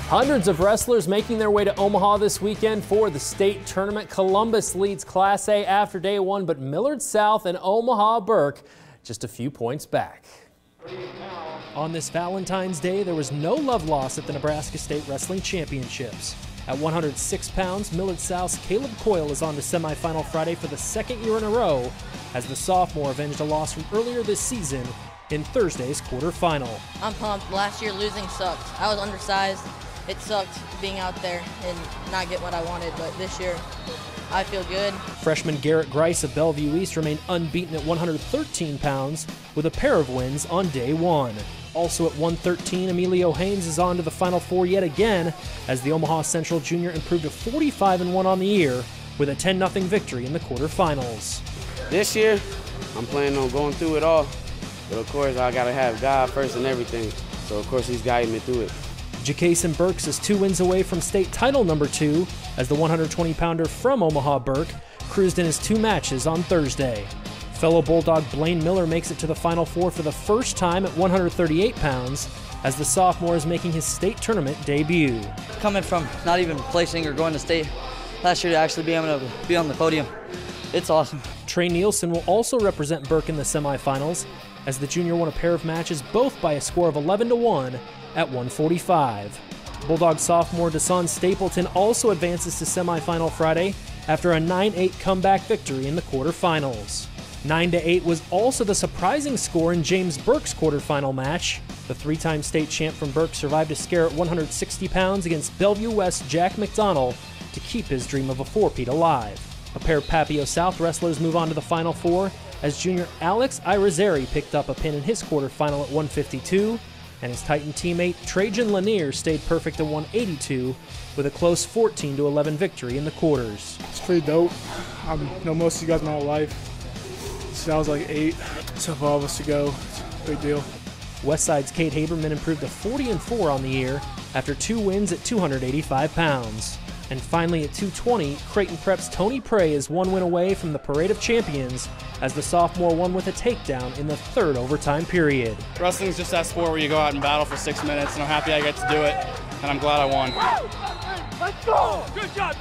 Hundreds of wrestlers making their way to Omaha this weekend for the state tournament. Columbus leads Class A after day one, but Millard South and Omaha Burke just a few points back. On this Valentine's Day, there was no love lost at the Nebraska State Wrestling Championships. At 106 pounds, Millard South's Caleb Coyle is on to semifinal Friday for the second year in a row as the sophomore avenged a loss from earlier this season in Thursday's quarterfinal. I'm pumped. Last year losing sucked. I was undersized. It sucked being out there and not get what I wanted, but this year I feel good. Freshman Garrett Grice of Bellevue East remained unbeaten at 113 pounds with a pair of wins on day one. Also at 113, Emilio Haynes is on to the Final Four yet again as the Omaha Central junior improved to 45-1 on the year with a 10-0 victory in the quarterfinals. This year, I'm planning on going through it all, but of course I gotta have God first and everything, so of course he's guiding me through it. Jacason Burks is 2 wins away from state title number 2 as the 120-pounder from Omaha Burke cruised in his 2 matches on Thursday. Fellow Bulldog Blaine Miller makes it to the Final Four for the first time at 138 pounds as the sophomore is making his state tournament debut. Coming from not even placing or going to state last year to actually be able to be on the podium, it's awesome. Trey Nielsen will also represent Burke in the semifinals as the junior won a pair of matches both by a score of 11-1 at 145. Bulldog sophomore Deson Stapleton also advances to semifinal Friday after a 9-8 comeback victory in the quarterfinals. 9-8 was also the surprising score in James Burke's quarterfinal match. The 3-time state champ from Burke survived a scare at 160 pounds against Bellevue West Jack McDonald to keep his dream of a 4-peat alive. A pair of Papio South wrestlers move on to the Final Four as junior Alex Irizarry picked up a pin in his quarterfinal at 152, and his Titan teammate Trajan Lanier stayed perfect at 182 with a close 14-11 victory in the quarters. It's pretty dope. I've known most of you guys my whole life. So I was like 8, so for all of us to go, it's a big deal. Westside's Kate Haberman improved to 40-4 on the year after 2 wins at 285 pounds. And finally at 220, Creighton Prep's Tony Prey is 1 win away from the Parade of Champions as the sophomore won with a takedown in the 3rd overtime period. Wrestling's just that sport where you go out and battle for 6 minutes, and I'm happy I get to do it, and I'm glad I won. Let's go! Good job!